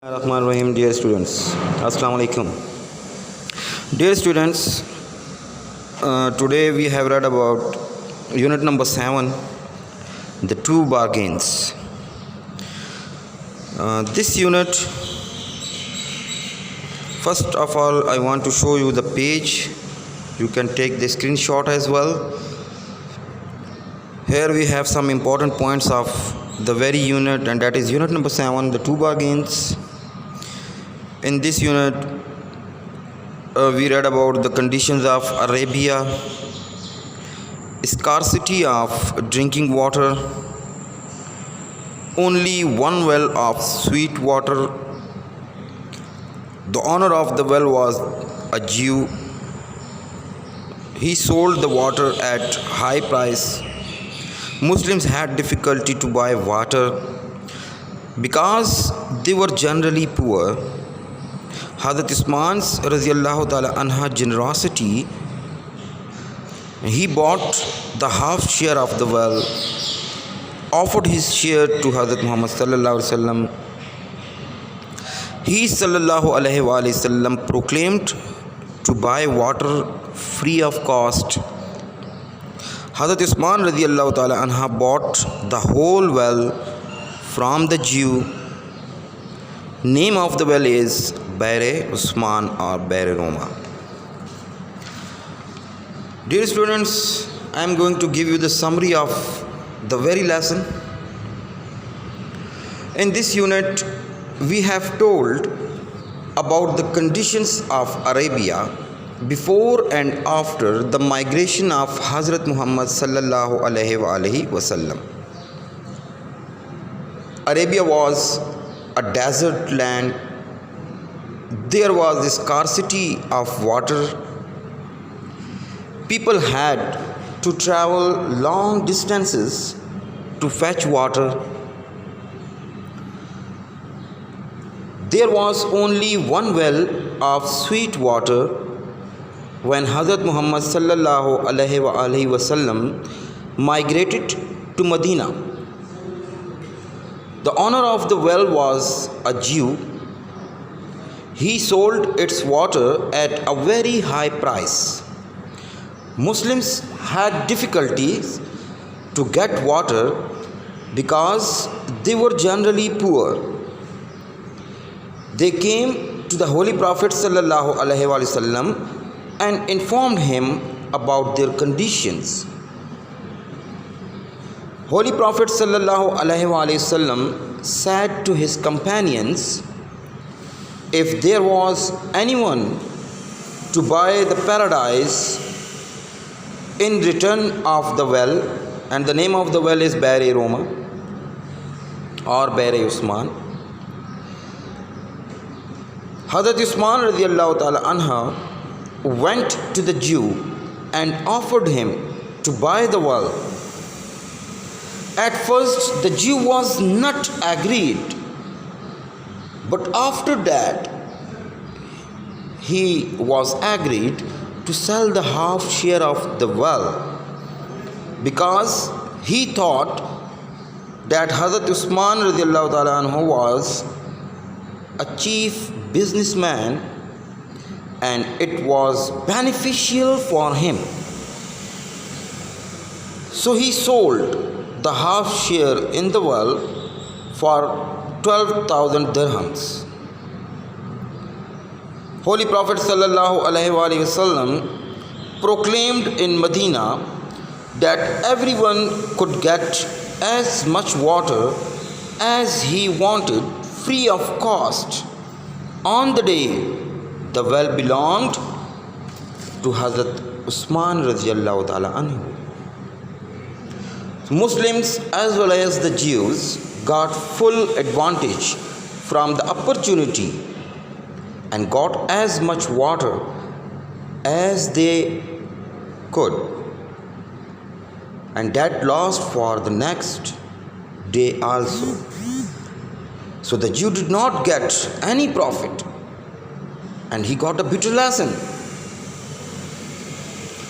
Rahman Rahim, dear students, Assalamu alaikum. Dear students, today we have read about unit number 7, the two bargains. This unit, first of all, I want to show you the page. You can take the screenshot as well. Here we have some important points of the very unit, and that is unit number 7, the two bargains. In this unit, we read about the conditions of Arabia, scarcity of drinking water, only one well of sweet water. The owner of the well was a Jew. He sold the water at high price. Muslims had difficulty to buy water because they were generally poor. Hazrat Usman's Raziyallahu Ta'ala Anha generosity, he bought the half share of the well, offered his share to Hazrat Muhammad Sallallahu Alaihi Wasallam. He Sallallahu Alaihi Wasallam proclaimed to buy water free of cost. Hazrat Usman Raziyallahu Ta'ala Anha bought the whole well from the Jew. Name of the well is Bair Usman or Bair Roma. Dear students, I am going to give you the summary of the very lesson. In this unit, we have told about the conditions of Arabia before and after the migration of Hazrat Muhammad Sallallahu Alaihi Wasallam. Arabia was a desert land. There was a scarcity of water. People had to travel long distances to fetch water. There was only one well of sweet water when Hazrat Muhammad Sallallahu Alaihi Wasallam migrated to Medina. The owner of the well was a Jew. He sold its water at a very high price. Muslims had difficulties to get water because they were generally poor. They came to the Holy Prophet Sallallahu Alaihi Wasallam and informed him about their conditions. Holy Prophet Sallallahu Alaihi Wasallam said to his companions, if there was anyone to buy the paradise in return of the well, and the name of the well is Bair Roma or Bair Usman, Hazrat Usman Radiyallahu Ta'ala Anha went to the Jew and offered him to buy the well. At first, the Jew was not agreed, but after that, he was agreed to sell the half share of the well because he thought that Hazrat Usman Radiyallahu Ta'ala Anhu was a chief businessman and it was beneficial for him. So he sold the half share in the well for 12,000 dirhams. Holy Prophet Sallallahu Alaihi Wasallam proclaimed in Medina that everyone could get as much water as he wanted free of cost. On the day, the well belonged to Hazrat Usman Radiyallahu Ta'ala Anhu. Muslims as well as the Jews got full advantage from the opportunity and got as much water as they could, and that lasted for the next day also. So the Jew did not get any profit and he got a bitter lesson,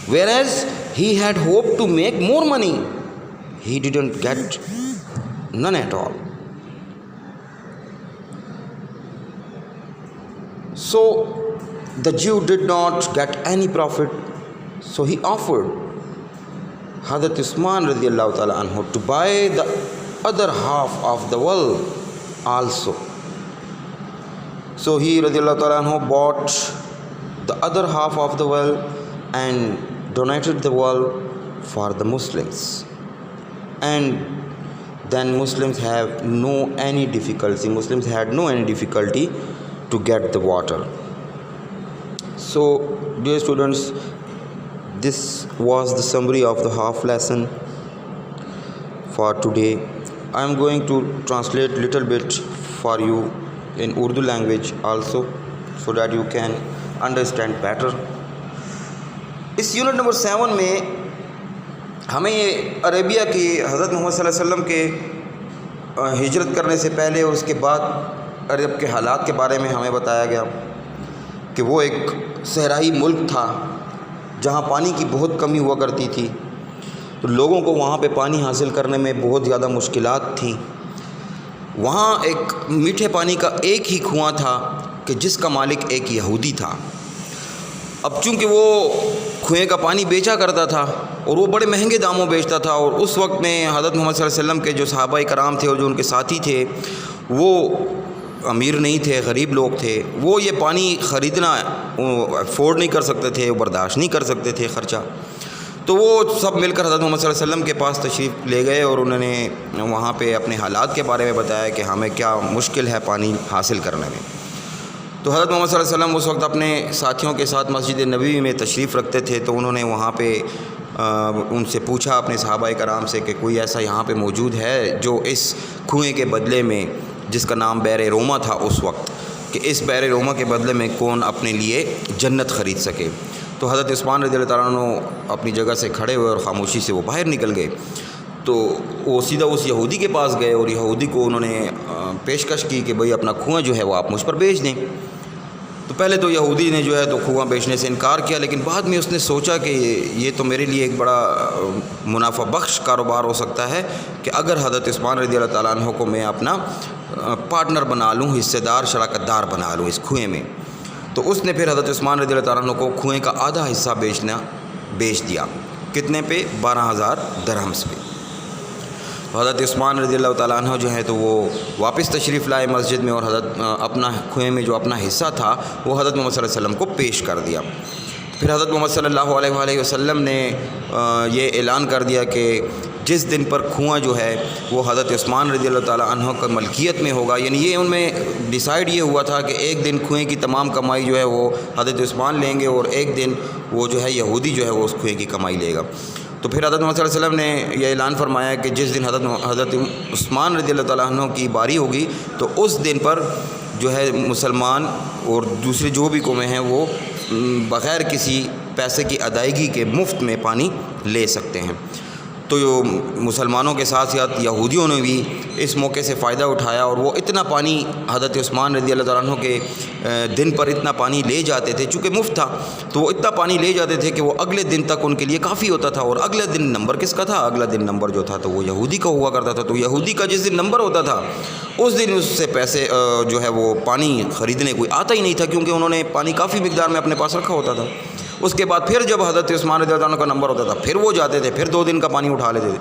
whereas he had hoped to make more money. He didn't get none at all. So the Jew did not get any profit, so he offered Hazrat Usman radiallahu ta'ala anhu to buy the other half of the well also. So he radiallahu ta'ala anhu bought the other half of the well and donated the well for the Muslims, and then Muslims had no any difficulty to get the water. So dear students, this was the summary of the half lesson for today. I am going to translate little bit for you in Urdu language also, so that you can understand better. इस unit number 7 में हमें ये Arabia की हज़रत मोहम्मद सल्लल्लाहु अलैहि वसल्लम के हिजरत करने से पहले और उसके बाद अरब के हालात के बारे में हमें बताया गया कि वो एक सहराई मुल्क था जहाँ पानी की बहुत कमी हुआ करती थी, तो लोगों को वहाँ पे पानी हासिल करने में बहुत ज़्यादा मुश्किलात थी। वहाँ एक मीठे पानी का एक ही कुआं था कि जिसका मालिक एक यहूदी था। अब चूँकि वो कुएं का पानी बेचा करता था और वो बड़े महंगे दामों बेचता था, और उस वक्त में हज़रत मोहम्मद सल्लल्लाहु अलैहि वसल्लम के जो सहाबाए कराम थे और जो उनके साथी थे वो अमीर नहीं थे, गरीब लोग थे। वो ये पानी ख़रीदना अफोर्ड नहीं कर सकते थे, बर्दाश्त नहीं कर सकते थे ख़र्चा। तो वो सब मिलकर हज़रत मोहम्मद सल्लल्लाहु अलैहि वसल्लम के पास तशरीफ़ ले गए और उन्होंने वहाँ पे अपने हालात के बारे में बताया कि हमें क्या मुश्किल है पानी हासिल करने में। तो हज़रत मोहम्मद सल्लल्लाहु अलैहि वसल्लम उस वक्त अपने साथियों के साथ मस्जिद नबवी में तशरीफ़ रखते थे, तो उन्होंने वहाँ पे उनसे पूछा अपने सहाबाए कराम से कि कोई ऐसा यहाँ पे मौजूद है जो इस कुएं के बदले में, जिसका नाम बैर रोमा था उस वक्त, कि इस बैर रोमा के बदले में कौन अपने लिए जन्नत ख़रीद सके। तो हज़रत उस्मान रज़ियल्लाहु ताला अन्हु अपनी जगह से खड़े हुए और ख़ामोशी से वो बाहर निकल गए। तो वो सीधा उस यहूदी के पास गए और यहूदी को उन्होंने पेशकश की कि भाई अपना कुआं जो है वो आप मुझ पर बेच दें। तो पहले तो यहूदी ने जो है तो कुआं बेचने से इनकार किया, लेकिन बाद में उसने सोचा कि ये तो मेरे लिए एक बड़ा मुनाफा बख्श कारोबार हो सकता है कि अगर हज़रत उस्मान रज़ियल्लाहु ताला अन्हु को मैं अपना पार्टनर बना लूँ, हिस्सेदार शराकतदार बना लूँ इस कुएं में। तो उसने फिर हज़रत उस्मान रज़ियल्लाहु ताला अन्हु को कुएं का आधा हिस्सा बेच दिया। कितने पे? 12,000 दरहम्स पे। हज़रत उस्मान रज़ियल्लाहु ताला अन्हु जो है तो वो वापस तशरीफ़ लाए मस्जिद में और हज़रत अपना कुएं में जो अपना हिस्सा था वो हज़रत मोहम्मद सल्लल्लाहु अलैहि वसल्लम को पेश कर दिया। फिर हज़रत मोहम्मद सल्लल्लाहु अलैहि वसल्लम ने ये ऐलान कर दिया कि जिस दिन पर कुआं जो है वो हज़रत उस्मान रज़ियल्लाहु ताला अन्हु की मलकियत में होगा, यानी ये उनमें डिसाइड ये हुआ था कि एक दिन कुएं की तमाम कमाई जो है वो हज़रत उस्मान लेंगे और एक दिन वो जो है यहूदी जो है वो उस कुएं की कमाई लेगा। तो फिर हज़रत मोहम्मद सल्लल्लाहु अलैहि वसल्लम ने यह ऐलान फरमाया कि जिस दिन हज़रत उस्मान रज़ियल्लाहु ताला अन्हु की बारी होगी तो उस दिन पर जो है मुसलमान और दूसरे जो भी कौमें हैं वो बग़ैर किसी पैसे की अदायगी के मुफ्त में पानी ले सकते हैं। तो मुसलमानों के साथ साथ यहूदियों ने भी इस मौके से फ़ायदा उठाया और वो इतना पानी हज़रत उस्मान रज़ियल्लाहु ताला अन्हु के दिन पर इतना पानी ले जाते थे, चूँकि मुफ्त था तो वो इतना पानी ले जाते थे कि वो अगले दिन तक उनके लिए काफ़ी होता था। और अगले दिन नंबर किसका था? अगला दिन नंबर जो था तो वो यहूदी का हुआ करता था। तो यहूदी का जिस दिन नंबर होता था उस दिन उससे पैसे जो है वो पानी ख़रीदने कोई आता ही नहीं था, क्योंकि उन्होंने पानी काफ़ी मिक़दार में अपने पास रखा होता था। उसके बाद फिर जब हज़रत उस्मान रज़ियल्लाहु अन्हु का नंबर होता था फिर वो जाते थे, फिर 2 दिन का पानी उठा लेते थे।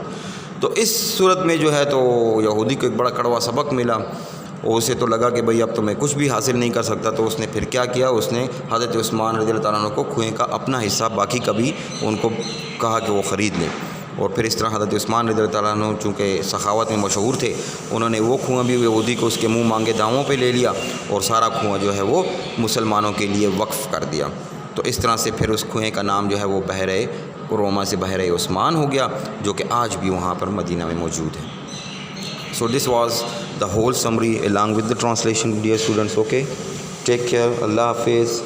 तो इस सूरत में जो है तो यहूदी को एक बड़ा कड़वा सबक मिला और उसे तो लगा कि भाई अब तो मैं कुछ भी हासिल नहीं कर सकता। तो उसने फिर क्या किया, उसने हज़रत उस्मान रज़ियल्लाहु ताला अन्हु को कुएं का अपना हिस्सा बाकी का भी उनको कहा कि वो ख़रीद लें। और फिर इस तरह हज़रत उस्मान रज़ियल्लाहु ताला अन्हु चूँकि सखावत में मशहूर थे, उन्होंने वो कुआं भी यहूदी को उसके मुँह मांगे दामों पर ले लिया और सारा कुआं जो है वो मुसलमानों के लिए वक्फ़ कर दिया। तो इस तरह से फिर उस कुएं का नाम जो है वो बहर रोमा से बहर उस्मान हो गया, जो कि आज भी वहाँ पर मदीना में मौजूद है। So this was the whole summary along with the translation dear students. Okay, take care, अल्लाह हाफिज़।